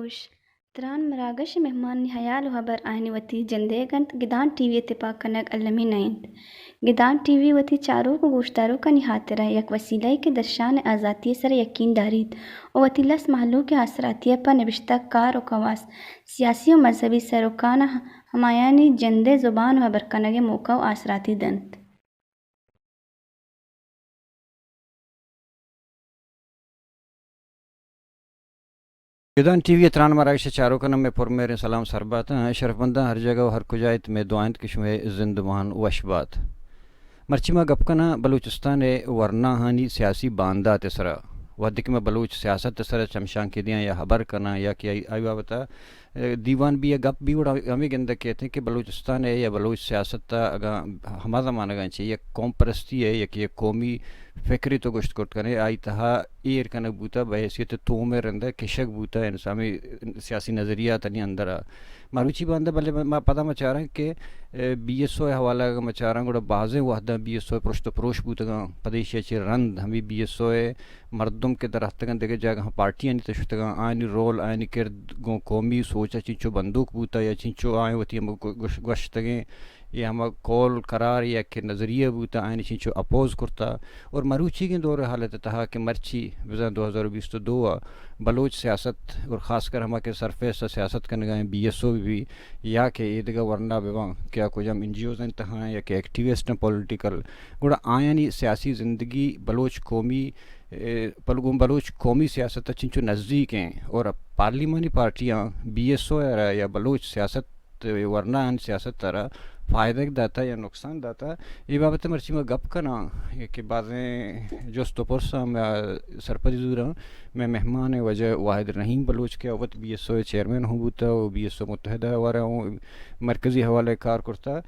گوش تران مراغش مهمان نهيال وهبر آهني وتي جنديگنت گدان ٹی وی اتفاق کنگ علمی نائند گدان ٹی وی وتی چارو کو گوشتارو کا نہاترہ یک وسیلہ کے درشان آزادی سر یقین دارید او وتی لس محلوں کے اثراتی پر نوشتہ کار و خواص سیاسی و مذہبی سروکان ہمایانی جندے زبان و برکنگ موقع و اثراتی دنت گدان ٹی وی تران مراکش چاروں کا نم میں پر میرے سلام سربات شرف بندہ ہر جگہ و ہر کجایت میں دعائیں کشم زندمان وشبات مرچیما گپکنا بلوچستان ورنہ ہانی سیاسی باندہ تسرا ودک میں بلوچ سیاست تسرا چمشان کے دیاں یا خبر کرنا یا کہ آئی بتا دیوان بھی یا گپ بھی اڑا ہمیں گندہ کہتے ہیں کہ بلوچستان ہے یا بلوچ سیاست تا اگا ہما زمانہ گا چاہیے قوم پرستی ہے یا کہ قومی فکری تو گشت کٹ کرنے آئی تہا ایر کنک بوتا بحیثیت تو میں رندہ کشک بوتا انسامی سیاسی نظریہ تنی اندر ماروچی باندہ بلے میں پتہ میں چاہ رہا ہوں کہ بی ایس او حوالہ کا میں چاہ رہا ہوں گوڑا بازیں وحدہ بی ایس او پرشت پروش بوتا گا پدیشی چی رند ہمیں بی ایس او مردم کے درختگان دیکھے جاگا ہم پارٹیاں نہیں تشتگا آئینی رول آئینی کرد گو قومی سوچا چنچو بندوق بوتا یا چنچو آئیں وطی ہم گوشتگیں یہ ہم کول قرار یا کہ نظریہ بوتا آئینی چنچو اپوز کرتا اور مروچی کے دور حالت تہا کہ مرچی وزن 2022 بلوچ سیاست اور خاص کر ہما کے سرفیس سیاست کرنے گئے بی ایس او بھی یا کہ ایدگا ورنہ بیوان کیا کچھ ہم این جی اوز انتہاں یا کہ ایکٹیوسٹ ہیں پولیٹیکل گوڑا آئینی سیاسی زندگی بلوچ قومی سیاست چنچو نزدیک ہیں اور پارلیمانی پارٹیاں بی ایس او یا بلوچ سیاست ورنہ سیاست ترہ فائدہ داتا یا نقصان داتا یہ بابت مرچی میں گپ کرنا کہ بعضیں جوست و پرسا میں سرپدی دورا میں مہمان وجہ واحد رحیم بلوچ کے اوت بی ایس او چیئرمین ہوں بوتا و بی ایس او متحدہ وارا ہوں مرکزی حوالے کار کرتا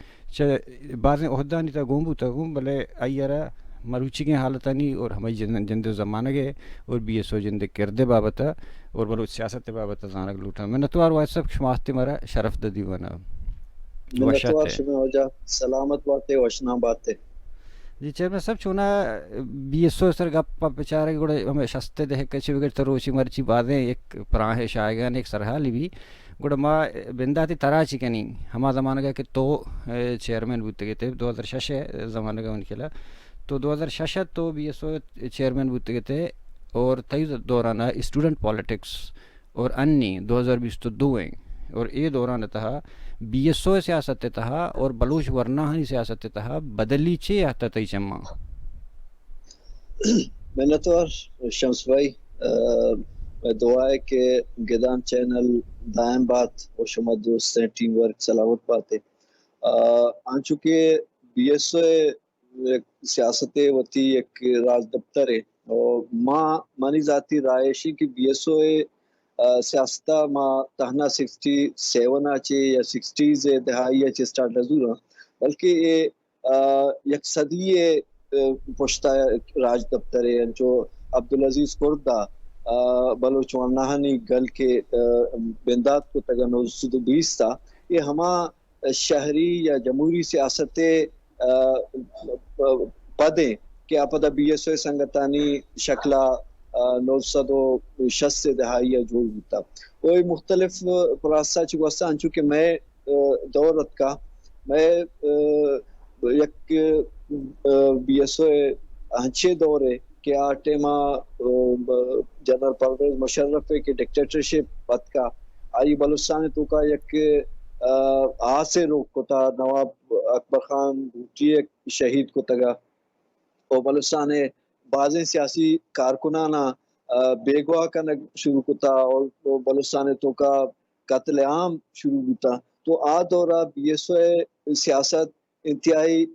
بعضیں عہدہ نہیں تا گوم بوتا گوم بلے ایرا مروچی کے حالتانی اور ہمیں جند زمانہ گئے اور بی ایس او جند کردے بابتا اور بلوچ سیاست بابتا زانک لوٹا میں نتوار واحد سب شماستے مرا شرف دا دیوانا منتوار شما ہو جا سلامت باتیں وشنا باتیں جی چیئرمین صاحب چونا بی ایس او سر گپ بیچارے گوڑے ہمیں شستے دے کچھ وگر تروچی مرچی بادیں ایک پراہ شائگان ایک سرحالی بھی گوڑا ما بنداتی تراچی کنی ہما زمانہ گا کہ تو چیئرمین بوتے گئے تھے 2006 زمانہ گا ان کھلا تو 2006 تو بی ایس او چیئرمین بوتے گئے تھے اور تیز دورانہ اسٹوڈنٹ پالیٹکس اور انی 2022 ہیں اور یہ دوران تہا بی ایس او سیاست تہا اور بلوچ ورنہ ہنی سیاست تہا بدلی چی آتا تی چمہ منتوار شمس بھائی دعا ہے کہ گدان چینل دائم بات اور شما دوست ہیں ٹیم ورک سلامت باتیں آن چکے بی ایس او سیاست وتی ایک راج دفتر ہے اور مانی ذاتی رائشی کی بی ایس او سیاستہ ما تہنا 67 آچے یا 60s دہائی آچے سٹارٹ رزورا بلکہ یہ یک صدی پشتہ راج دفتر ہے جو عبدالعزیز کردہ بلوچ ورنہانی گل کے بندات کو تگا 1920 تھا یہ ہما شہری یا جمہوری سیاست پدیں کہ اپدا بی ایس او سنگتانی شکلہ 960 دہائیہ جو ہوتا کوئی مختلف پراسہ چکوستا انچو کہ میں دورت کا میں یک بی ایس او ہنچے دورے کہ آٹیما جنرل پرویز مشرف کے ڈکٹیٹرشپ پت کا آئی بلوچستان تو کا یک آسے روک کو تا نواب اکبر خان بھوٹی ایک شہید کو تگا اور بلوچستان بعض سیاسی کارکنانا بیگوا کا شروع ہوتا اور بلوچستان تو کا قتل عام شروع ہوتا تو آ دورہ بی ایس او سیاست انتہائی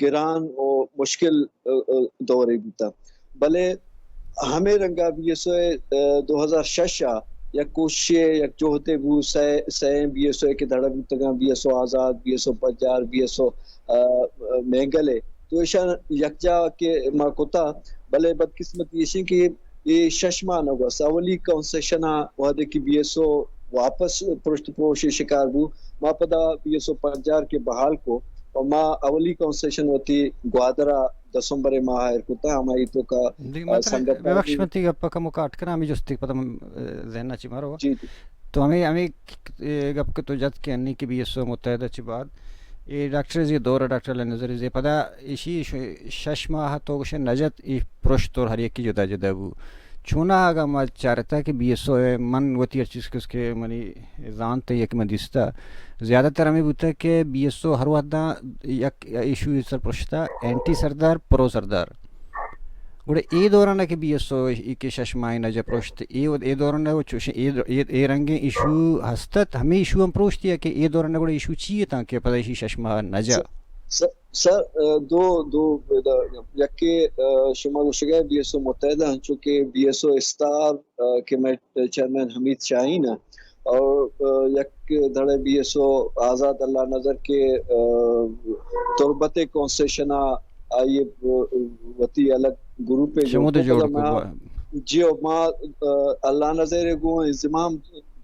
گران اور مشکل دورے بیتا بلے ہمیں رنگا بی ایس او 2006 یک کوشش یک جوہتے بو سین بی ایس او کے دھڑا بیتا be S O Azad be S O پجار be S او مینگلے تو ایشان یکجا کے ماکوتا بلے بدقسمت یہ کہ یہ ششما نگو ساولی کنسیشنا وعدے کی بی ایس او واپس پرشت پوشی شکار بو ما پدا بی ایس او پجار کے بحال کو اور ما اولی کنسیشن ہوتی گوادرا دسمبر ماہ کوتا ہماری تو کا سنگت ببخشمتی گپا کا مکاٹ کرا ہمیں جستی پتہ ذہنہ چی مارو جی تو ہمیں گپ کے تو جد کے انی کی بی ایس او متحدہ چی بعد یہ ڈاکٹر زی دورہ ڈاکٹر اللہ نظر زی پدا اسی شش ماہ تو گوشے نجت ای پرشت اور ہر ایک کی جدا جدا بو چونا آگا ما چارتا کہ بی ایس او من وطی ہر چیز کس کے منی زانتے یک مدیستا زیادہ تر ہمیں بوتا ہے کہ بی ایس او ہر وحدہ یک ایشو سر پرشتا اینٹی سردار پرو سردار گوڑے ای دورانہ کہ بی ایس او ای کے ششمائی نجا پروشت ای دورانہ وہ چوشے ای رنگیں ایشو ہستت ہمیں ایشو ہم پروشتی ہے کہ ای دورانہ گوڑے ایشو چیئے تاکہ پتہ ایشی ششمائی نجا سر دو یکی شما گوشگا بی ایس او متحدہ ہیں چونکہ بی ایس او اسٹار کے میں چیئرمین حمید شاہین ہیں اور یک دھڑے بی ایس او آزاد اللہ نظر کے تربت کنسیشنہ آئیے وطی الگ گروپ شمود جوڑ کو جی ما اللہ نظر کو انضمام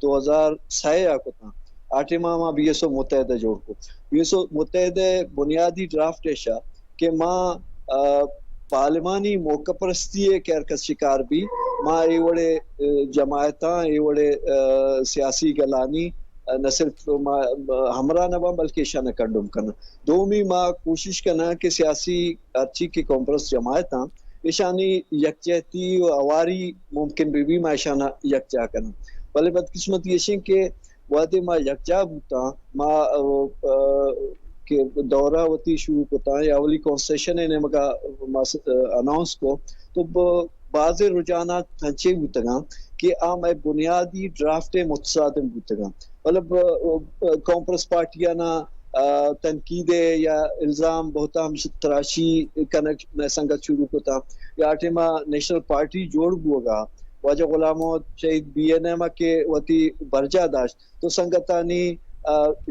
2006 کو تھا 8 ماہ بی ایس او متحدہ جوڑ کو بی ایس او متحدہ بنیادی ڈرافٹ ایشا کہ ماں پارلیمانی موقع پرستی کیرکس شکار بھی ماں ای وڑے جماعتاں ای وڑے سیاسی گلانی نہ صرف ہمراہ نہ بلکہ شان کنڈم کرنا دومی ماں کوشش کرنا کہ سیاسی ارچی کی کانفرنس جماعتاں ایشانی یکجہتی و اواری ممکن بھی ماں ایشانہ یکجا کرنا بلے بدقسمت یہ کہ وعدے ماں یکجا ہوتا ماں کہ دورہ وتی شروع ہوتا ہے اولی کنسیشن نے مگا اناؤنس کو تو بعض رجحانات تھنچے ہوتا گا کہ میں بنیادی ڈرافٹ متصادم ہوتا گا مطلب کانفرنس پارٹیاں نا تنقید یا الزام بہتا ہم تراشی کنک میں سنگت شروع ہوتا یا آٹھما نیشنل پارٹی جوڑ ہوگا واجہ غلاموں شہید بی این ایم کے وتی برجا داشت تو سنگتانی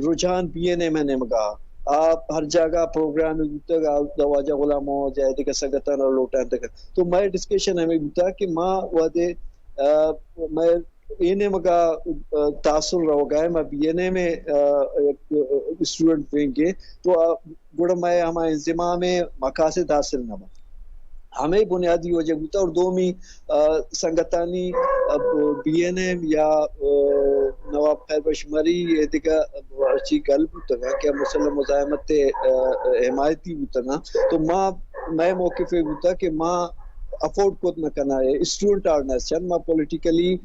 رجحان بی این ایم نے مگا آپ ہر جگہ پروگرام ہوتا واجہ غلاموں جائے کا سنگتان اور لوٹان تک تو میں ڈسکشن ہمیں ہوتا کہ ماں وعدے میں اینے مگا تاثر رہو گا ہے میں بی این اے میں اسٹوڈنٹ دیں گے تو گوڑا میں ہمارے انضمام میں مقاصد حاصل نہ با ہمیں بنیادی وجہ ہوتا اور دومی سنگتانی بی این ایم یا نواب خیر بشمری یہ دیکھا اچھی قلب ہوتا گا کہ مسلم مزاحمت حمایتی ہوتا گا تو میں موقف ہوتا کہ ماں افورڈ کو نہ کرنا ہے اسٹوڈنٹ آرگنائزیشن ماں پولیٹیکلی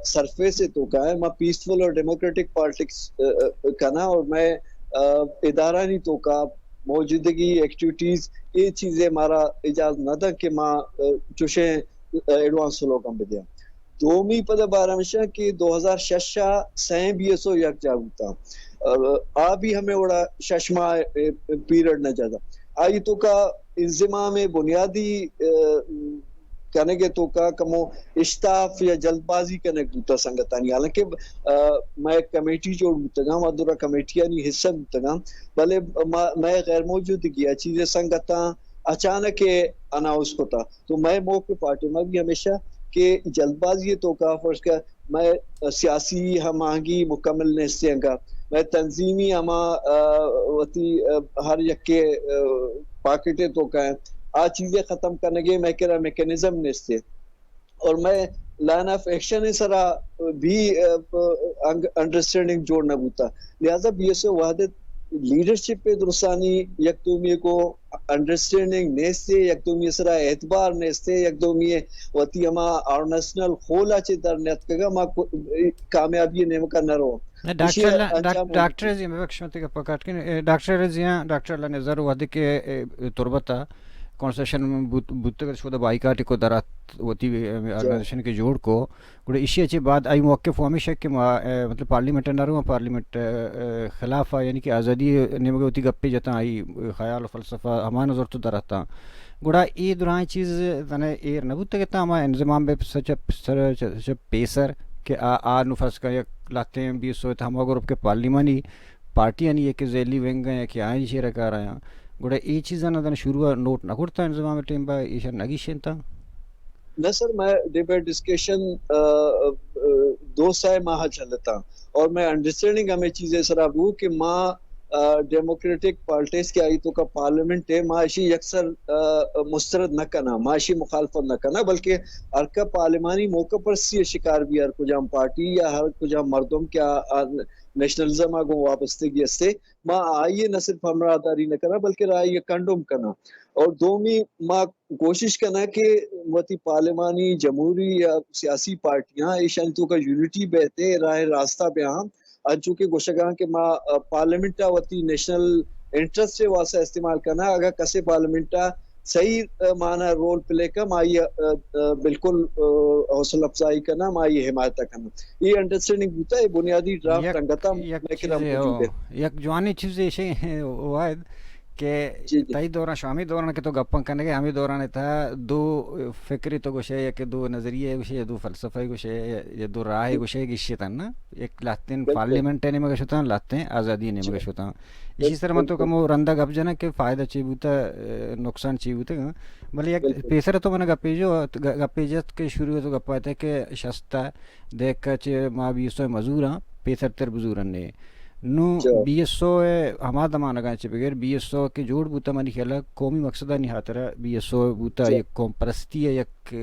سرفیس سے تو کا ہے ماں پیسفل اور ڈیموکریٹک پالیٹکس کرنا اور میں ادارہ نہیں تو کا موجودگی ایکٹیویٹیز یہ چیزیں ہمارا اجازت نہ تھا کہ ماں چوشے ایڈوانس لوگوں میں دیا دومی پدہ بارہمشہ کہ 2006 سین بی ایس او یک جاگوتا آبی ہمیں وڑا ششما پیریڈ نہ جاتا آئی تو کا انضمام بنیادی کرنے کے تو کا کمو اشتاف یا جلد بازی کرنے گوتا سنگتانی حالانکہ میں کمیٹی جو ہوتا گا مدورہ کمیٹیانی حصہ ہوتا گا بلے میں غیر موجود کیا چیزیں سنگتاں اچانک اناؤنس کو تھا تو میں موقع پارٹی میں بھی ہمیشہ کہ جلد بازی تو کا فرض کا میں سیاسی ہم آہنگی مکمل نہستے گا میں تنظیمی ہما وتی ہر یک کے پاکٹیں تو کا ہے آ چیزیں ختم کرنے کے میں کہہ رہا میکنزم نہستے اور میں لائن آف ایکشن سرا بھی انڈرسٹینڈنگ جوڑنا ہوتا لہذا بی ایس او وحدت لیڈرشپ پہ درستانی یک دومی کو انڈرسٹینڈنگ نیستے یک دومی سرا اعتبار نیستے یک دومی وطی ہما آرنسنل خولا چے در نیت کگا ما کامیابی نیمکا نہ رو ڈاکٹر جی میں بخشمتی کا پکاٹ کے ڈاکٹر جی ڈاکٹر اللہ نظر وحدی کے تربتا کانسٹیٹیوشن بوتگر شده بایکاتی کو درات وتی آرگنائزیشن کے جوڑ کو گڑے اسی اچھے بعد آئی موقف ہو ہمیشہ کہ مطلب پارلیمنٹ نارو پارلیمنٹ خلاف یعنی کہ آزادی نمگے ہوتی گپے جتا آئی خیال و فلسفہ ہمان نظر تو درتا گڑا ای دوران چیز تنے ایر نبوت کہتا ہما انضمام بے سچ پیسر کہ آ نفس کا یک لاتے ہیں 20 ہما گروپ کے پارلیمانی پارٹی نہیں ہے کہ ذیلی ونگ ہیں کہ آئیں شیر کار آیا گوڑا ای چیزاں نہ شروع نوٹ نہ کرتا انضمام ٹیم با ایشا نگیشن تا نہ سر میں ڈیبیٹ ڈسکشن 2 ماہ چلتا اور میں انڈرسٹینڈنگ ہمیں چیزیں سر ابو کہ ماں ڈیموکریٹک پارٹیز کے آئی تو کا پارلیمنٹ ہے معاشی یکسر مسترد نہ کرنا معاشی مخالفت نہ کرنا بلکہ ہر کا پارلیمانی موقع پر سی شکار بھی ہر کجام پارٹی یا ہر کجام مردم کیا نیشنلزم آگوں وابستگی سے ماں آئیے نہ صرف ہمراہ داری نہ کرنا بلکہ رائے کنڈوم کرنا اور دومی ماں کوشش کرنا کہ وتی پارلیمانی جمہوری یا سیاسی پارٹیاں ایشانتوں کا یونٹی بہتے راہ راستہ پہ ہم چونکہ گوشگاں کہ ماں پارلیمنٹا وتی نیشنل انٹرسٹ سے واسطہ استعمال کرنا اگر کسے پارلیمنٹا صحیح معنی رول پلے کا مائی بالکل حوصلہ افزائی کرنا مائی حمایت کرنا یہ انڈرسٹینڈنگ ہوتا ہے بنیادی ڈرافٹ رنگتا یک جوانی چیز یہ واحد کہ تئی دوران شامی دوران کے تو گپاں کرنے کے ہمیں دوران تھا دو فکری تو گوشے یا کہ دو نظریے گوشے دو فلسفے گوشے یا دو راہ گوشے گشے تن نا ایک لاتے پارلیمنٹ نے مگے شوتا لاتے ہیں آزادی نے مگے شوتا اسی طرح من تو کمو رندا گپ جنا کہ فائدہ چی بوتا نقصان چی بوتا بھلے ایک پیسر تو من گپے جو گپے جت کے شروع تو گپا تھا کہ شستا دیکھ کر چ ماں 20 مزور ہاں پیسر تر بزورن نے نو 20 ہما دمان لگا چھ بغیر 20 کے جوڑ بوتا منی خیال قومی مقصدہ نہیں ہاترا 20 بوتا ایک قوم پرستی ہے یک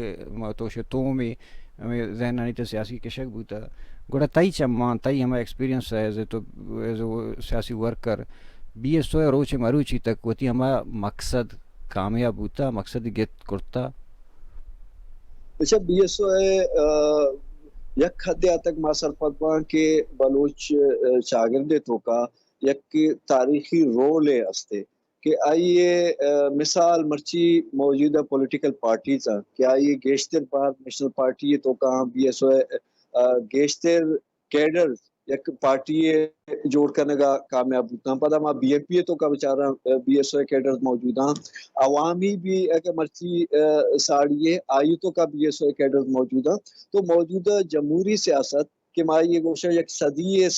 توش تو میں ذہنانی تو سیاسی کشک بوتا گوڑا تئی چمان تئی ہما ایکسپیرینس ہے ایز تو ایز سیاسی ورکر 20 روچ مروچی تک وتی ہما مقصد کامیاب بوتا مقصد گت کرتا اچھا 20 یک حد تک ماسر فتوان کے بلوچ شاگردے تو کا یک تاریخی رول ہے استے کہ آئیے مثال مرچی موجودہ پولیٹیکل پارٹیز ہیں کہ آئیے گیشتر بار نیشنل پارٹی تو کہاں 20 گیشتر کیڈر یک پارٹی جوڑ کرنے کا کامیاب ہوتا ہے پتہ ماں بی اے پی تو کا بچارہ 20 کیڈر موجود ہیں عوامی بھی اگر مرچی ساڑیے آیتوں کا 20 کیڈر موجود ہیں تو موجودہ جمہوری سیاست کہ ماں یہ گوشہ یک صدی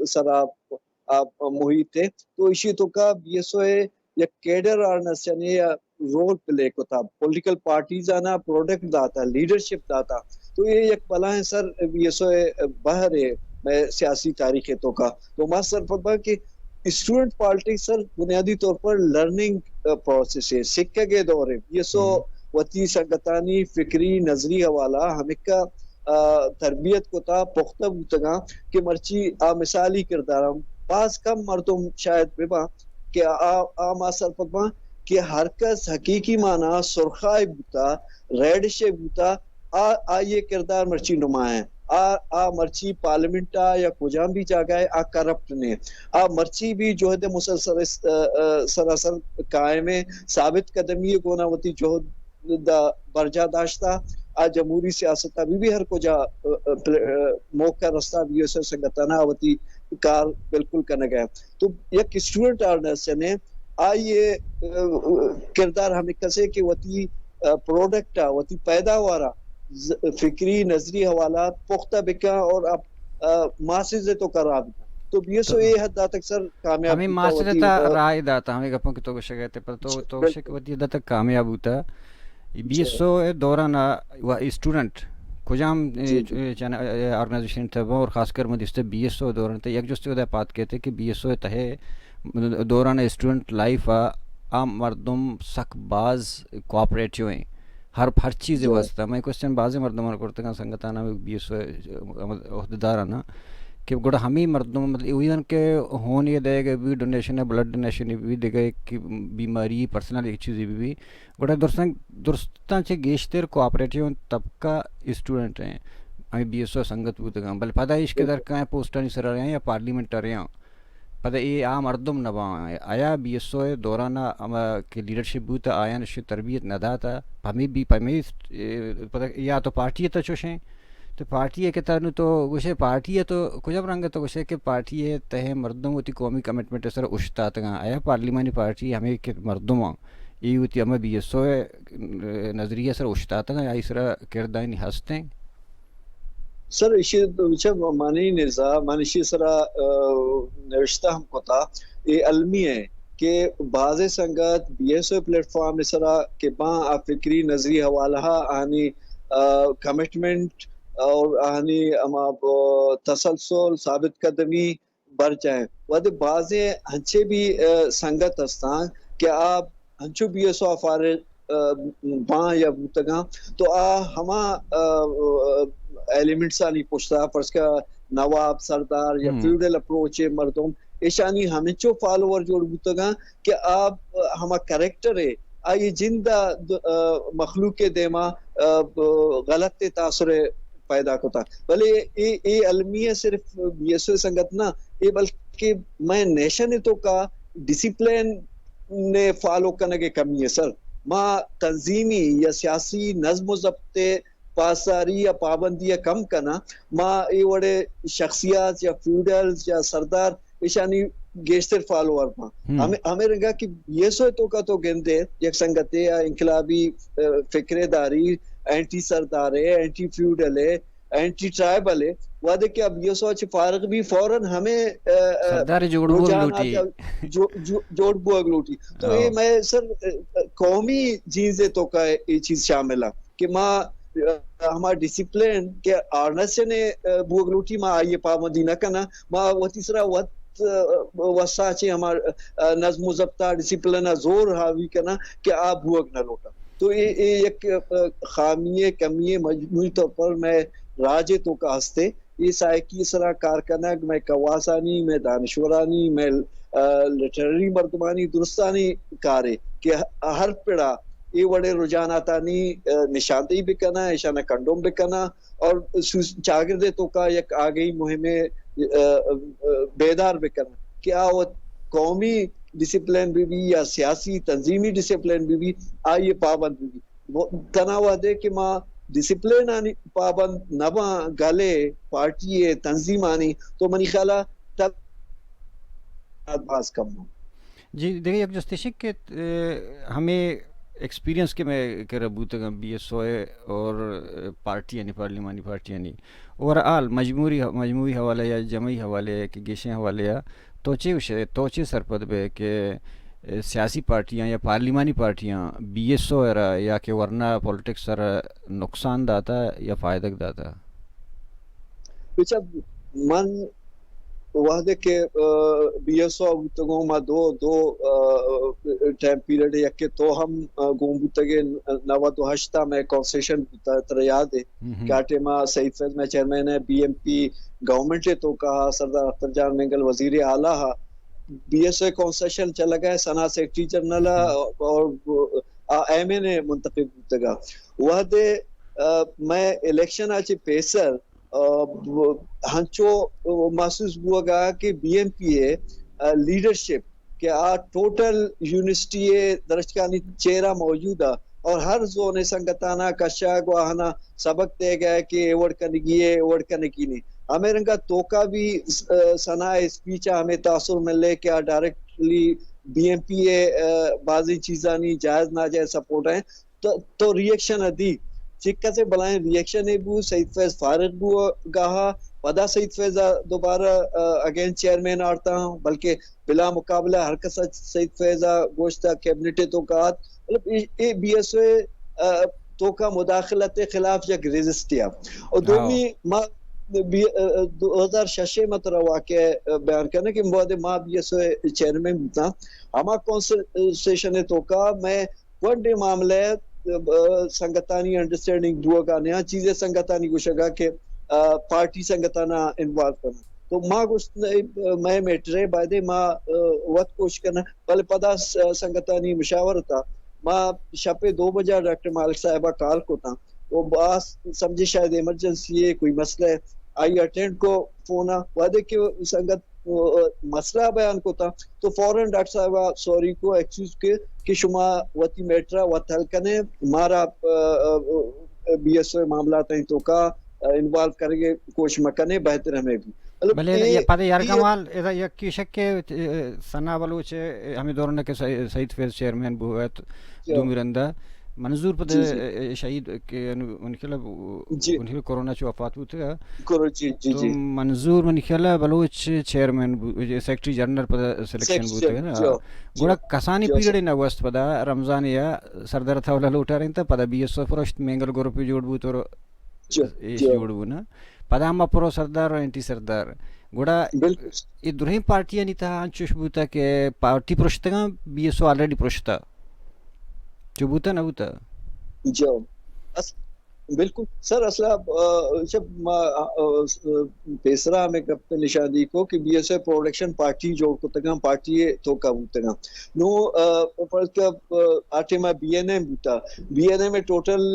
سراب محیط ہے تو اسی تو کا 20 یک کیڈر آرنس یعنی رول پلے کو تھا پولیٹیکل پارٹیز آنا پروڈکٹ داتا لیڈرشپ داتا تو یہ یک بلائیں سر 20 باہر ہے میں سیاسی تاریخ تو کا تو ماں سر فتبہ کہ اسٹوڈنٹ پالٹکس سر بنیادی طور پر لرننگ پروسیس ہے سکے کے دور ہے 20 وتی سنگتانی فکری نظری حوالہ ہمیں کا تربیت کو تھا پختہ بوتگاں کہ مرچی مثالی کردارم بعض کم مردم شاید ببا کہ ماں سر فتبہ کہ ہر کس حقیقی معنی سرخائی بوتا ریڈ شے بوتا یہ کردار مرچی نمائیں مرچی پارلیمنٹا یا کجام بھی جاگا ہے کرپٹ نے مرچی بھی جوہد مسلسل سراسر قائم ہے ثابت قدمی کو ناوتی جوہد برجا داشتا جمہوری سیاست ابھی بھی ہر کجا موقع رستہ بھی اسے سنگتانا ہوتی کار بالکل کرنے گیا تو یک اسٹوڈنٹ آرنس نے آئیے کردار ہمیں کسے کہ وتی پروڈکٹ وتی پیداوارا فکری نظری حوالات پختہ بکا اور اب معاشرے تو کرا بھی تو 20 یہ حد تک سر کامیاب ہمیں معاشرے تا رائے داتا ہمیں گپوں کی تو گوشہ گئے تھے پر تو گوشہ وتی حد تک کامیاب ہوتا 20 دوران اسٹوڈنٹ کجام آرگنائزیشن تھا اور خاص کر مدیستے 20 دوران تھے یک جستے ودہ پات کہتے کہ 20 تہے دوران اسٹوڈنٹ لائف عام مردم سک باز کوآپریٹیو ہیں ہر چیز واسطہ میں کوشچن بعض مردمان کرتے ہیں سنگتانا 20 عہدیدارانا کہ گوڑا ہمیں مردم مطلب ایون کہ ہون یہ دے گئے بھی ڈونیشن ہے بلڈ ڈونیشن بھی دے گئے کہ بیماری پرسنل ایک چیزی بھی گوڑا درستان چھے گیشتر کوآپریٹیو طبقہ اسٹوڈنٹ ہیں ہمیں 20 سنگت بودگاں بل پتہ عشق در کہیں پوسٹانی سر رہے ہیں یا پارلیمنٹ رہے ہیں پتہ یہ آ مردم نبا آیا بی ایس او دورانہ کہ لیڈرشپ بوتا آیا نش تربیت ندا تھا ہمیں بھی پمی پتہ یا تو پارٹی تو چوشیں تو پارٹی ہے کہ تنو تو گوشے پارٹی ہے تو کچھ رنگ تو گوشے کہ پارٹی ہے تہ مردم ہوتی قومی کمٹمنٹ سر اشتات گا آیا پارلیمانی پارٹی ہمیں کہ مردم یہ ہوتی ہمیں بی ایس او نظریہ سر اشتات گا یا سر کردائنی ہنستے سر اسی مانی نظام مانشی سرا نوشتہ ہم کو تھا یہ علمی ہے کہ بعض سنگت be S O plate form سرا کہ باں فکری نظری حوالہ آنی کمٹمنٹ اور آنی اما تسلسل ثابت قدمی بر جائیں ود بعض ہنچے بھی سنگت ہستان کہ آپ ہنچو بی ایس او فارغ باں یا بوتگاں تو ہما ایلیمنٹس آنی پوچھتا فرض کا نواب سردار یا فیوڈل اپروچ مردم ایشانی ہمیں فالوور جوڑ بوتگاں کہ آپ ہما کریکٹر ہے آئی جندہ مخلوق دیما غلط تاثر پیدا کرتا بلے یہ علمی ہے صرف بی ایس او سنگت نہ یہ بلکہ میں نیشن تو کا ڈسپلین نے فالو کرنے کے کمی ہے سر ماں تنظیمی یا سیاسی نظم و ضبط پاساری یا پابندی یا کم کرنا ماں یہ بڑے شخصیات یا فیوڈلز یا سردار ایشانی گیشتر فالوور ماں ہمیں رنگا کہ یہ سو تو کا تو گندے یک سنگتے یا انقلابی فکرے داری اینٹی سردار ہے اینٹی فیوڈل ہے اینٹی ٹرائبل ہے وعدے کہ اب یہ سوچ فارغ بھی فوراً ہمیں جوڑ بوگ لوٹی تو یہ میں سر قومی چیزیں تو کا یہ چیز شامل ہے کہ ماں ہمارا ڈسپلین کہ آرنس نے بوگ لوٹی ماں آئیے پابندی نہ کرنا ماں وہ تیسرا وسا چے ہمارا نظم و ضبطہ ڈسپلن زور حاوی کرنا کہ آپ بوگ نہ لوٹا تو یہ ایک خامیے کمیے مجموعی طور پر میں راجے تو کا ہستے یہ سائیکی سرا کارکنگ میں کواسانی میں دانشورانی میں لٹرری مردمانی درستانی کارے کہ ہر پڑا یہ بڑے رجحاناتانی نشاندہی بھی کرنا ایشانہ کنڈوم بھی کرنا اور چاگردے تو کا یک آگئی مہمیں بیدار بھی کرنا کیا وہ قومی ڈسپلین بھی یا سیاسی تنظیمی ڈسپلین بھی آئیے پابند بھی تناوع دے کہ ماں ڈسپلین آنی پابند نبا گلے پارٹی تنظیم آنی تو منی خیالہ تب باز کم ہوں. جی دیکھیے اب جستشک کہ ہمیں ایکسپیرینس کے میں کہ ربوتگا بی ایس او اور پارٹی یعنی پارلیمانی پارٹی یعنی اوور آل مجموعی حوالہ یا جمعی حوالے کہ گیشیں حوالے یا توچے سرپد بے کہ سیاسی پارٹیاں یا پارلیمانی پارٹیاں بی ایس او یا کہ ورنہ پولیٹکس سر نقصان داتا یا فائدہ داتا بچہ من وحدے کے بی ایس او بوتگوں ما دو ٹائم پیریڈ ہے کہ تو ہم گون بوتگے 98 میں کنسیشن بوتا یاد ہے کاٹے ما سعید فیض میں چیئرمین ہے بی ایم پی گورنمنٹ تو کہا سردار اختر جان مینگل وزیر اعلیٰ بی ایس او کنسیشن چلا گیا سنا سیکٹری جنرل اور ایم این اے منتخب بوتگا وحدے میں الیکشن آچے پیسر ہنچو محسوس ہوا گا کہ B M P A leadership کہ ٹوٹل یونیورسٹی درجکانی چہرہ موجودہ اور ہر زون سنگتانا کشاگ واہنا سبق دے گیا کہ ایوڑ کنگی ہے ایوڑ کنگی نہیں ہمیں رنگا توکا بھی سنا اسپیچا ہمیں تاثر ملے کہ ڈائریکٹلی بی ایم پی اے بعضی چیزانی جائز ناجائز سپورٹ ہیں تو ریئیکشن ادی چکہ سے بلائیں ریئیکشن بو سعید فیض فارغ بو گاہا پدا سعید فیض دوبارہ اگین چیئرمین آرتا ہوں بلکہ بلا مقابلہ ہر کسا سعید فیض گوشتا کیبنٹ تو کہات مطلب اے بی ایس او تو کا مداخلت خلاف یک ریزسٹیا اور دومی ماں 2006 میں ترہ واقع بیان کرنے کہ مبادے ماں بی ایس او چیئرمین بتا ہما کونسیشن تو کا میں ونڈے معاملے سنگتانی انڈرسٹینڈنگ دعا کا نیا چیزیں سنگتانی کو شگا کہ پارٹی سنگتانا انوالو کرنا تو ماں کچھ میں میٹرے بائدے ماں وقت کوشش کرنا پہلے پدا سنگتانی مشاور تھا ماں شپے 2 بجے ڈاکٹر مالک صاحبہ کال کو تھا وہ باس سمجھے شاید ایمرجنسی ہے کوئی مسئلہ ہے آئی اٹینڈ کو فونا وعدے کہ سنگت مسئلہ بیان کو تھا تو فوراً ڈاکٹر صاحب سوری کو ایکسکیوز کے کہ شما وتی میٹرا وت حل کنے مارا بی ایس او معاملات ہیں تو کا انوالو کریں گے کوشش مکنے بہتر ہمیں بھی بلے یہ پتہ یار کمال اذا یک کی شک کے ثنا بلوچ ہمیں دورنا کے سعید فیض چیئرمین بوت دومیرندہ منظور پتہ شہید کے ان کے کورونا چ وفات ہوتا تو منظور من خیال بلوچ چیئرمین سیکرٹری جنرل پتہ سلیکشن بوتے نا گوڑا کسانی پیریڈ نہ وست پتہ رمضان یا سردار تھا ولا لوٹا رہتا پتہ بی ایس او فرشت مینگل گروپ جوڑ بو تو ایش جوڑ بو نا پتہ ہم پرو سردار اور اینٹی سردار گوڑا یہ درہم پارٹیاں نہیں تھا انچوش بوتا کہ پارٹی پرشتگاں بی ایس او آلریڈی پرشتا جو بوتا نہ بوتا جو بالکل سر اصلا جب پیسرا ہمیں کب نشاندی کو کہ be S a production party جو کتگاں پارٹی تو کا بوتگاں نو فرض کا آٹے میں بی این اے بوتا بی این اے میں total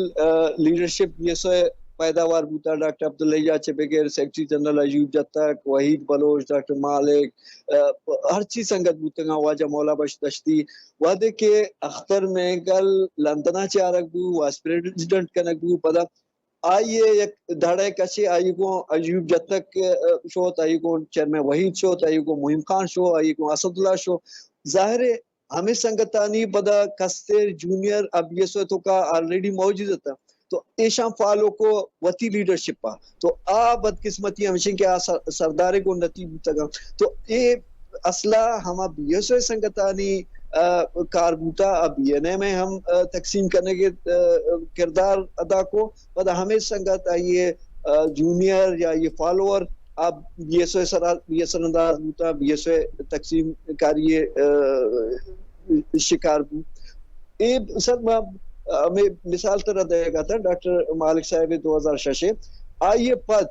leadership B S A پیداوار بوتا ڈاکٹر عبداللہ چپیگر secretary general Ayub Jatak Waheed Baloch doctor Malik ہر چیز سنگت بوتگاں واجہ مولا بخش دشتی وعدے کے اختر میں کل لندنا چارک بو واس پریزیڈنٹ کنک بو پدا آئیے یک دھڑے کچے آئی کو ایوب جتک شو آئی کو چیئرمین وحید شو آئی کو مہم خان شو آئی کو اسد اللہ شو ظاہر ہے ہمیں سنگتانی پدا کستر جونیئر اب یہ سو تو کا آلریڈی موجود تھا تو ایشان فالو کو وتی لیڈرشپ پا تو بدقسمتی ہمیشہ کہ سردارے کو نتی بوتا تو یہ اصلہ ہما بی ایس او سنگتانی کاربوتا اب بی این اے میں ہم تقسیم کرنے کے کردار ادا کو پتہ ہمیں سنگت آئیے جونیئر یا یہ فالوور اب بی ایس او انداز بوتا بی ایس او تقسیم کاریے شکار بو یہ سر ہمیں مثال طرح دے گا تھا ڈاکٹر مالک صاحب 2006 آئیے پد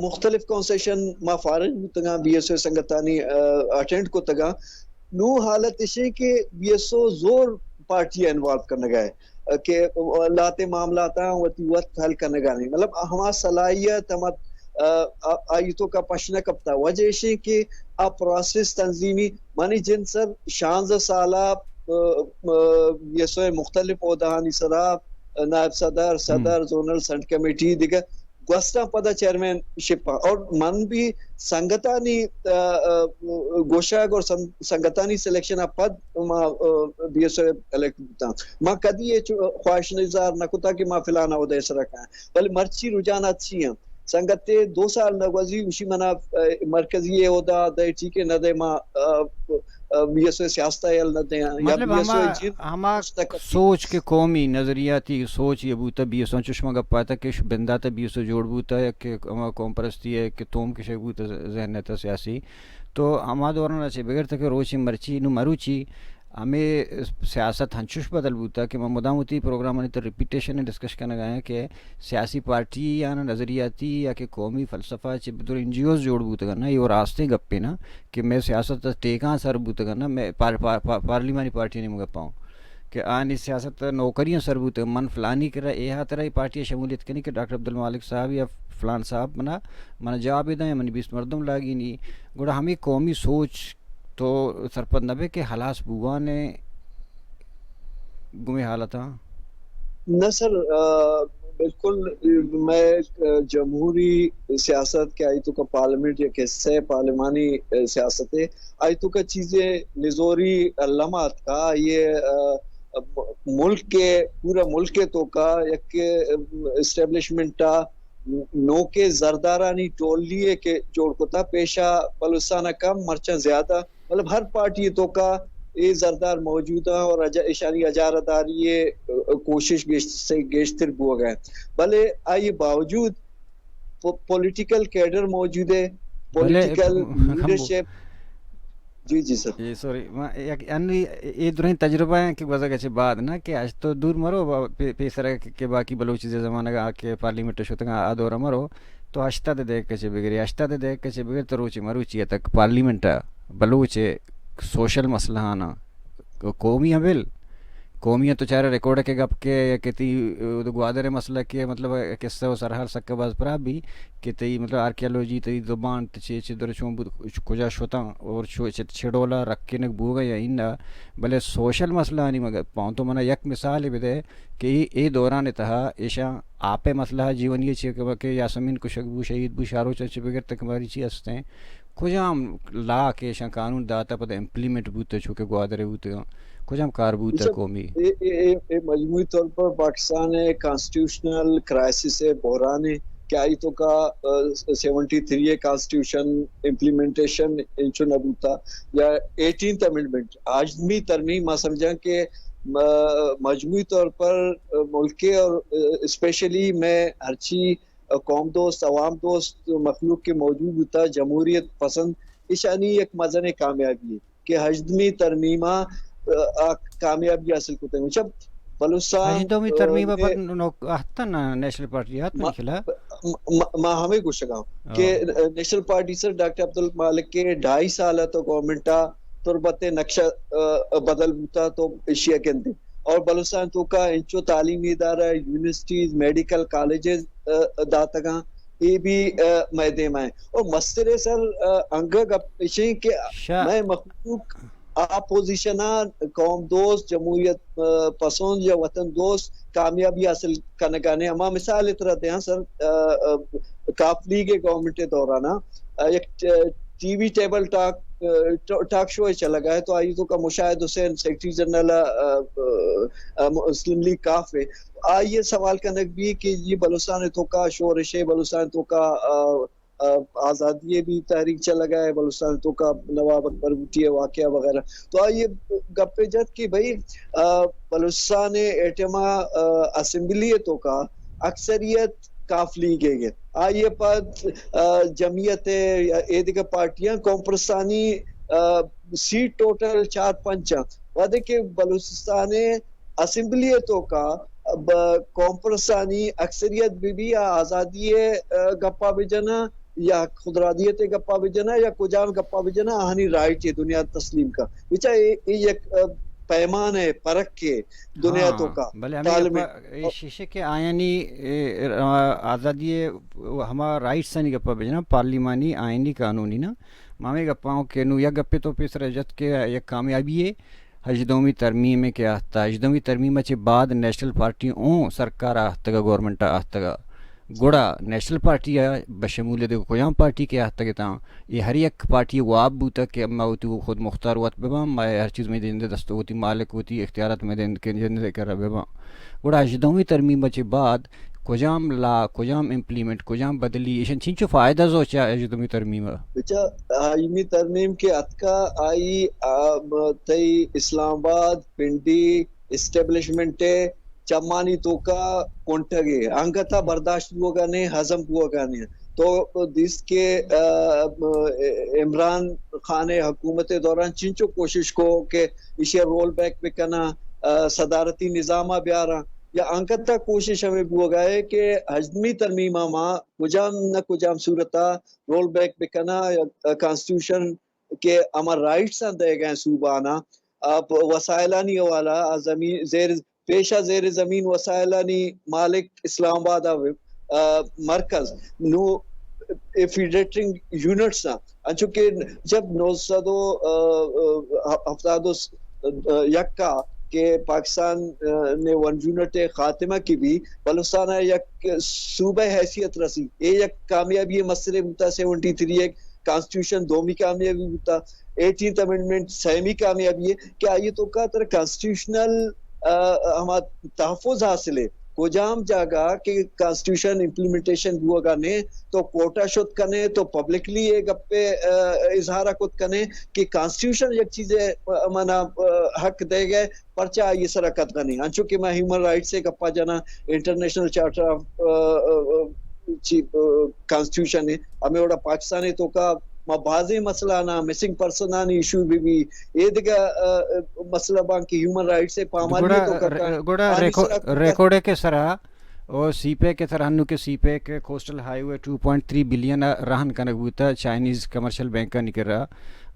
مختلف کنسیشن ما فارغ تگا بی ایس او سنگتانی اٹینڈ کو تگا نو حالت اسے کہ بی ایس او زور پارٹی انوالو کرنے گئے کہ لاتے معاملات وتی وقت حل کرنے گا نہیں مطلب ہما صلاحیت ہما آئیتوں کا پشنا کبتا وجہ اسے کہ آپ پروسیس تنظیمی مانی جن سر 16 سالہ بی ایس او مختلف عہدہانی سرا نائب صدر زونل سنٹ کمیٹی دیگر گوستا پدا چیئرمین شپا اور من بھی سنگتانی گوشاگ اور سنگتانی سلیکشن پد ما بی ایس او الیکٹ ہوتا ما کدی یہ خواہش نظار نہ کتا کہ ما فلانا عہدہ سر رکھا ہے بل مرچی رجحانات چی ہیں سنگتے 2 سال نگوزی اسی منا مرکزی عہدہ دے ٹھیک ہے نہ دے ما بی ایس او سیاستہ نہ دے مطلب ہما سوچ کے قومی نظریاتی سوچ یہ بوتا بی ایس او چشمہ گپ پاتا کہ بندہ تا بی ایس او جوڑ بوتا ہے کہ ہما قوم پرستی ہے کہ توم کے شک بوتا ذہن تا سیاسی تو ہما دورنا چے بغیر تک روچی مرچی نو مروچی ہمیں سیاست ہنچوش بدل بوتا کہ مدام ہوتی پروگرام تو ریپیٹیشن ڈسکس کرنے گئے ہیں کہ سیاسی پارٹی یا نظریاتی یا کہ قومی فلسفہ چ بدور این جی اوز جوڑ بوتا نا یہ راستے گپے نا کہ میں سیاست ٹیکاں سر بوتا نا میں پارلیمانی پارٹی نہیں گپاؤں کہ آنی سیاست نوکریاں سر بوتا من فلانی کرا یہ طرح پارٹی شمولیت کرنی کہ ڈاکٹر عبدالمالک صاحب یا فلان صاحب منا جواب دیں من 20 مردم لاگی نہیں گوڑا ہمیں قومی سوچ تو سرپد نبے کے حلاس بوا نے گمے حالت نہ سر بالکل میں جمہوری سیاست کے آئی تو کا پارلیمنٹ یا قصے پارلیمانی سیاست ہے آئی تو کا چیزیں نزوری علامات کا یہ ملک کے پورا ملک کے تو کا یک اسٹیبلشمنٹ نو کے زردارانی ٹول لیے کہ جوڑ کو تھا پیشہ بلوستانہ کم مرچہ زیادہ مطلب ہر پارٹی تو کا یہ زردار موجود ہے اور اشانی اجارتاری کوشش سے گیشتر بو گئے بلے آئی باوجود پولیٹیکل کیڈر موجود ہے پولیٹیکل لیڈرشپ جی سر یہ سوری یہ درہیں تجربہ ہے کہ گزر گئے بعد نا کہ آج تو دور مرو پیسرا کے باقی بلوچ زمانہ آ کے پارلیمنٹ شوتگا آدورا مرو تو اشتا دے دیکھ کے بغیر اشتا دے دیکھ کے بغیر تو روچی مروچی تک پارلیمنٹ بلوچ سوشل مسئلہ آنا قومی بل قومیت تو چارے ریکارڈ کے گپ کے کہ تی گوادر مسئلہ کے مطلب قصہ و سرحال سکہ باز پرا بھی کہ تی مطلب آرکیالوجی تی زبان چی در چون بود کجا شوتا اور چھڑولا رکھنک بوگا یا اندا بلے سوشل مسئلہ نہیں مگر پاؤں تو منا یک مثال بھی دے کہ اے دوران تہا ایشا آپ مسئلہ جیون یہ چی کہ یاسمین کشک بو شہید بو شارو چچ بغیر تک ہماری چی ہستے ہیں کجام لا کے ایشا قانون داتا پتہ امپلیمنٹ بوتے چونکہ گوادرے بوتے کجام کار بوتا قومی مجموعی طور پر پاکستان کانسٹیٹیوشنل کرائسس ہے بحران ہے کیا ای تو کا 73 کانسٹیٹیوشن امپلیمنٹیشن انچو نبوتا یا 18th امنڈمنٹ آجمی ترمیم ما سمجھا کہ مجموعی طور پر ملک اور اسپیشلی میں ہرچی قوم دوست عوام دوست مخلوق کے موجود ہوتا جمہوریت پسند اشانی ایک مزن کامیابی ہے کہ ہجدمی ترمیمہ کامیابی حاصل کرتے ہیں جب بلوچستان ہجدمی ترمیمہ پر آتا نا نیشنل پارٹی آتا نہیں کھلا میں ہمیں کچھ کہا کہ national party sir doctor Abdul Malik کے 2.5 سالہ تو گورنمنٹا تربت نقشہ بدل ہوتا تو ایشیا کے اندر اور بلوچستان تو کا انچو تعلیمی ادارہ یونیورسٹیز میڈیکل کالجز داتگاں یہ بھی میدے میں اور مسترے سر انگا گپشیں کہ میں مخلوق اپوزیشنہ قوم دوست جمہوریت پسند یا وطن دوست کامیابی حاصل کرنے اما مثال اترا دیں سر کاف لیگ گورنمنٹ دورانا ایک T V table talk show چلا گیا ہے تو آئی تو کا مشاہد حسین سیکرٹری جنرل مسلم لیگ کاف ہے آئیے سوال کرنے بھی کہ یہ بلوچستان تو کا شورش ہے بلوچستان تو کا آزادی بھی تحریک چلا گیا ہے بلوچستان تو کا نواب اکبر بھٹی واقعہ وغیرہ تو آئیے گپے جد کہ بھائی بلوچستان اعتما اسمبلی تو کا اکثریت کاف لیگ ہے آئیے پد جمعیت اے دیگر پارٹیاں کومپرسانی سیٹ ٹوٹل 4-5 وعدے کہ بلوچستان اسمبلی تو کا کومپرسانی اکثریت بھی آزادی گپا بجنا یا خودرادیت گپا بجنا یا کجان گپا بجنا آہنی رائٹ ہے دنیا تسلیم کا بچہ ایک پیمان ہے پرک کے دنیا تو کا بلے ہمیں شیشے کے آئینی آزادی ہما رائٹ سے نہیں گپا بجنا پارلیمانی آئینی قانونی نا مامی گپاؤں کے نو یا گپے تو پیس رجت کے یک کامیابی ہے ہجدومی ترمیم کے آہتا ہجدومی ترمیم چے بعد نیشنل پارٹی اون سرکار آہتگا گورنمنٹ آہتگا گوڑا نیشنل پارٹی بشمولیت قیام پارٹی کے آہتگا تاں یہ ہر یک پارٹی واب بوتا کہ اما ہوتی وہ خود مختار وقت ببام میں ہر چیز میں دیں دستو ہوتی مالک ہوتی اختیارات میں دیں کے جندے کر رہا ببام گوڑا ہجدومی ترمیم چے بعد کجام لا کجام امپلیمنٹ کجام بدلی ایشن چینچو فائدہ زو چاہ ہجدومی ترمیم بچہ ہجدومی ترمیم کے اتکا آئی تی اسلام آباد پنڈی اسٹیبلشمنٹ چمانی تو کا کونٹگے انگتا برداشت ہوا گانے ہضم ہوا گانے تو دیس کے عمران خان حکومت دوران چنچو کوشش کو کہ اسے رول بیک پہ کنا صدارتی نظامہ بیارا یا انکتا کوشش ہمیں بو گئے کہ ہجدمی ترمیمہ ماں کجام نہ کجام صورتا رول بیک بکنا یا کانسٹیٹیوشن کے امر رائٹس دے گئے صوبانا اب وسائلانی والا زمین زیر پیشہ زیر زمین وسائلانی مالک اسلام آباد مرکز نو فیڈریٹنگ یونٹس چونکہ جب 971 کا کہ پاکستان نے 1 یونٹ خاتمہ کی بھی بلوچستان یک صوبہ حیثیت رسی یہ یک کامیابی مسئلے ہوتا 73 ایک کانسٹیٹیوشن دومی کامیابی ہوتا 18th امنڈمنٹ سیمی کامیابی ہے کیا یہ تو کا طرح کانسٹیٹیوشنل ہمارا تحفظ حاصل ہے کجام جاگا کہ کانسٹیٹیوشن امپلیمنٹیشن ہوا گانے تو کوٹا شد کنے تو پبلکلی ایک اپنے اظہارہ کت کنے کہ کانسٹیٹیوشن یک چیزیں منا حق دے گئے پرچہ یہ سرکت گنی انچو کہ میں ہیومن رائٹ سے کپا جانا انٹرنیشنل چارٹر آف کانسٹیٹیوشن ہے ہمیں اوڑا پاکستانی تو کا بعضی مسئلہ نا مسنگ پرسنانی ایشو بھی یہ دیکھا مسئلہ بان کی ہیومن رائٹ سے پامالی تو کرتا گوڑا ریکوڑے کے سرا اور سی پے کے ترہنو کے سی پے کے کوسٹل ہائی وے 2.3 بلین رہن کنک بوتا چائنیز کمرشل بینک کا نکل رہا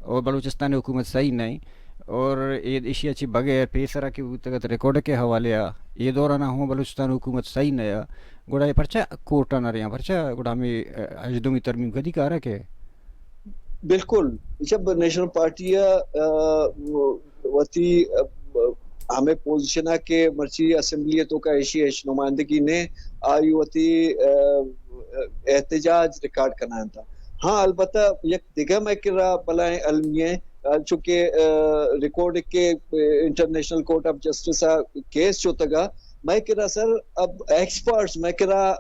اور بلوچستان حکومت صحیح نہیں اور یہ اشیا چی بغیر پیسرا کی تگت ریکارڈ کے حوالے یہ دورہ نہ ہوں بلوچستان حکومت صحیح نیا گوڑا یہ پرچا کوٹا نہ رہا پرچا گوڑا ہمیں اجدومی ترمیم کدی کارا کے بالکل جب نیشنل پارٹی وتی ہمیں پوزیشن ہے کہ مرچی اسمبلیتوں کا ایشی نمائندگی نے آئی وتی احتجاج ریکارڈ کرنا تھا. ہاں البتہ یک دیگہ میں کرا بلائیں علمیہ چونکہ ریکارڈ کے international court of justice case جو تگا میں کرا سر اب ایکسپرٹس میں کرا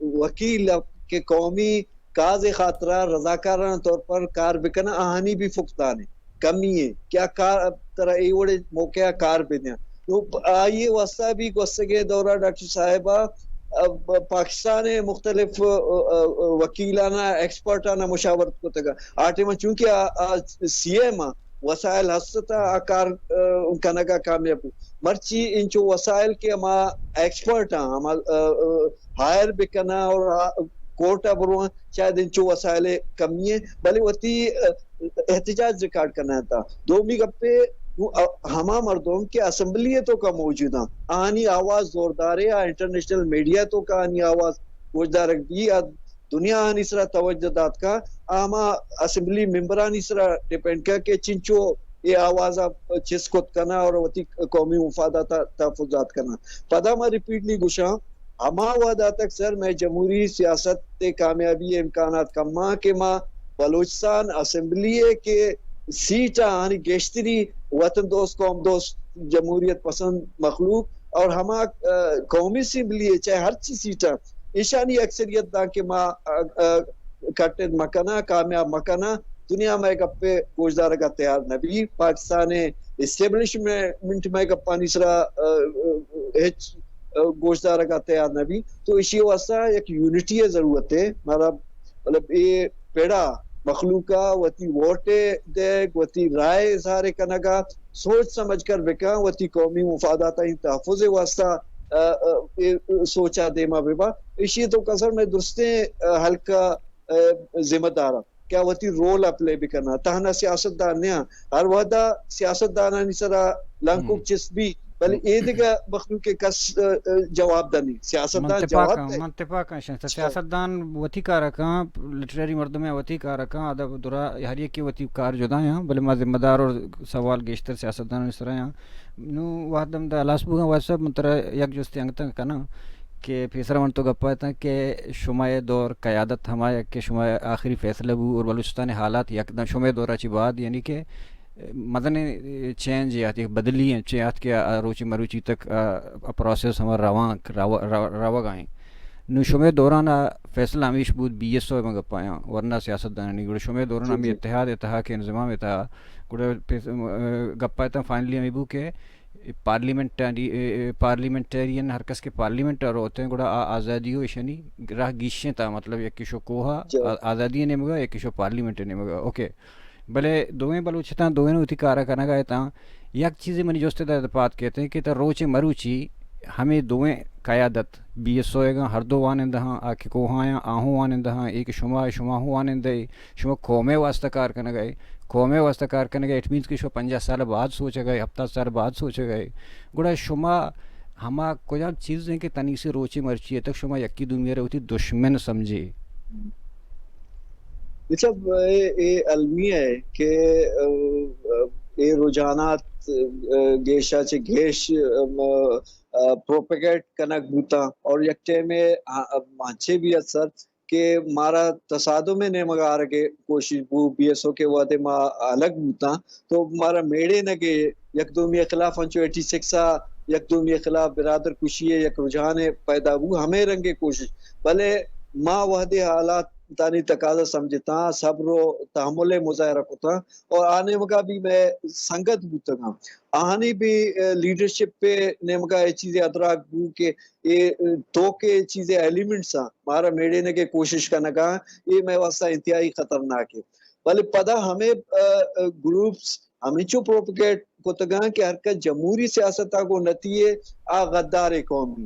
وکیل کے قومی کاز خاطرہ رضاکارانہ طور پر کار بکنا آہانی بھی فقدان ہے کمی ہے کیا کار طرح ای وڑے موقع کار بنیا تو آئیے واسطہ بھی گوستگے دورہ ڈاکٹر صاحبہ پاکستان مختلف وکیلانہ ایکسپرٹانہ مشاورت کو تگا آٹے میں چونکہ سی ایم وسائل ہستتا آکار کنگا کامیاب مرچی انچو وسائل کے ہما ایکسپرٹ ہیں ہما ہائر بکنا اور کورٹا بروان شاید انچو وسائل کمی ہیں بلے وتی احتجاج ریکارڈ کرنا تھا دومی گپے ہما مردوں کے اسمبلیتوں کا موجود ہیں آنی آواز زوردار ہے انٹرنیشنل میڈیا تو کا آنی آواز موجودہ رکھ دی دنیا آنی سرا توجہ دات کا آما اسمبلی ممبرانی سرا ڈیپینڈ کیا کہ چنچو یہ آواز چس کت کرنا اور وتی قومی مفادات تحفظات کرنا پدا میں ریپیٹلی گوشاں ہما وعدہ تک سر میں جمہوری سیاست کامیابی امکانات کما کہ ماں بلوچستان اسمبلی کے سیٹا یعنی گیشتری وطن دوست قوم دوست جمہوریت پسند مخلوق اور ہما قومی اسمبلی چاہے ہر چیز سیٹا ایشانی اکثریت دا کہ ماں کٹن مکنا کامیاب مکنا دنیا میں گپے گوشدار کا تیار نبی پاکستان اسٹیبلشمنٹ میں گپانی سرا گوشدار کا تیار نبی تو اسی واسطہ ایک یونٹی ضرورت ہے مطلب یہ پیڑا مخلوقہ وتی ووٹے دے وتی رائے اظہار کنگا سوچ سمجھ کر بکا وتی قومی مفادات تحفظ واسطہ سوچا دیما بیبا اسی تو کسر میں درستے ہلکا ذمہ دارا کیا وتی رول اپلے بھی کرنا تہنا سیاست دان نیا ہر وحدہ سیاست دانا نسرا لنکوک چس بھی بل یہ دیگا مخلوق کے کس جواب دانی سیاست دان جواب دے منتفا کا سیاست دان وتی کارا کا لٹریری مردم میں وتی کارا کا ادب درا ہر ایک کی وتی کار جدا ہیں بل ما ذمہ دار اور سوال گیشتر سیاست دان اس طرح ہیں نو وحدم دا لاس بو واسب منترا یک جوستی انگتا کنا کہ پیسرا من تو گپا تھا کہ شمائے دور قیادت ہمایا کہ شمائے آخری فیصلہ بو اور بلوچستان حالات یکدم شمائے دورہ چی بعد یعنی کہ مدن چینج یا بدلی ہیں چیات کے روچی مروچی تک پروسیس ہمارا رواں آئیں نو شمع دوران فیصلہ ہمیش بود بی ایس او میں گپایا ورنہ سیاست دان نہیں گڑے شمع دوران ہمیں اتحاد کے انضمام تھا گڑے گپا تھا فائنلی ہمیں بو کہ پارلیمنٹیرین ہر کس کے پارلیمنٹر ہوتے ہیں گڑا آزادی ہو ایشانی راہ گیشیں تھا مطلب ایک کشو کوہا آزادی نے مگا ایک کشو پارلیمنٹ نے مگا اوکے بلے دویں بلوچستان دویں ہوتی کارا کرنا گئے تھا یک چیزیں منی جوستے دا بات کہتے ہیں کہ تا روچے مروچی ہمیں دویں قیادت بی ایس اوئے گا ہر دو وانندہ ہاں آکے کوہاں آہوں وانندہ ہاں ایک شما ہوں وانندہ شما قومے واسطہ کار کرنا گئے قومے واسطہ کار کرنے گئے اٹ مینس کہ شما 50 سال بعد سوچے گئے 70 سال بعد سوچے گئے گوڑا شما ہما کجا چیز ہیں کہ تنی سے روچے مرچی ہے تک شما یکی دنیا ہوتی دشمن سمجھے جب یہ علمی ہے کہ یہ رجحانات گیشا چے گیش پروپیگیٹ کنک بوتا اور یکٹے میں مانچے بھی اثر کہ مارا تصادم نے مگا رکے کوشش بو بی ایس او کے وعدے ما الگ بوتا تو مارا میڑے نگے یک دومی خلاف انچو 86 یک دومی خلاف برادر کشی ہے یک رجحان پیدا ہو ہمیں رنگے کوشش بھلے ماں وحدے حالات تانی تقاضا سمجھتا صبر و تحمل مظاہرہ ہوتا اور آنے مگا بھی میں سنگت بوتا گا آہانی بھی لیڈرشپ پہ نے مگا یہ چیزیں ادراک بو کہ یہ تو کے چیزیں ایلیمنٹس ہیں مارا میڑے نے کے کوشش کرنا گا یہ میں واسطہ انتہائی خطرناک ہے بلے پدا ہمیں گروپس ہمیں چو پروپیگیٹ کو تگا کہ ہر کا جمہوری سیاستہ کو نتیے غدار قومی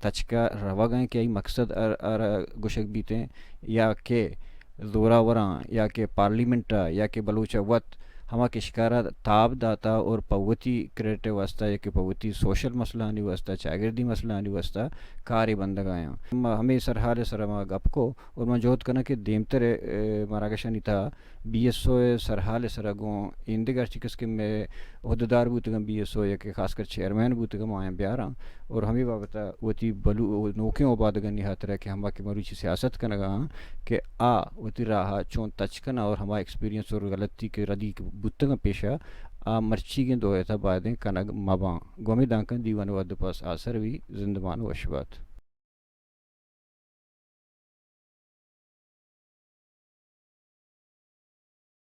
تچکا روا گئے کہ ای مقصد گشک بیتے یا کہ زورا وراں یا کہ پارلیمنٹا یا کہ بلوچ وط ہما کشکارا تاب داتا اور پوتی کریٹو واسطہ یا کہ پوتی سوشل مسئلہ آنی واسطہ چاگردی مسئلہ آنی واسطہ کاری بندگایا ہمیں سرحال سرما گپ کو اور میں جوت کرنا کہ دیمتر مراگشانی تھا بی ایس او سرحال سرگوں اندگار چکس کے میں عہدیدار بوتگم بی ایس او یا کہ خاص کر چیئرمین بوتگم آئیں بیاراں اور ہمیں بابتا وتی بلو نوکیں عبادگن نہات رہا کہ ہما کے مروچی سیاست کنگا کہ وتی راہا چون تچ کنا اور ہما ایکسپیرینس اور غلطی کے ردی بوتگم پیشا مرچی گیں دو ایتا بائدیں کنگ مباں گومی دانکن دیوان ود پاس آسر بھی زندمان وشبات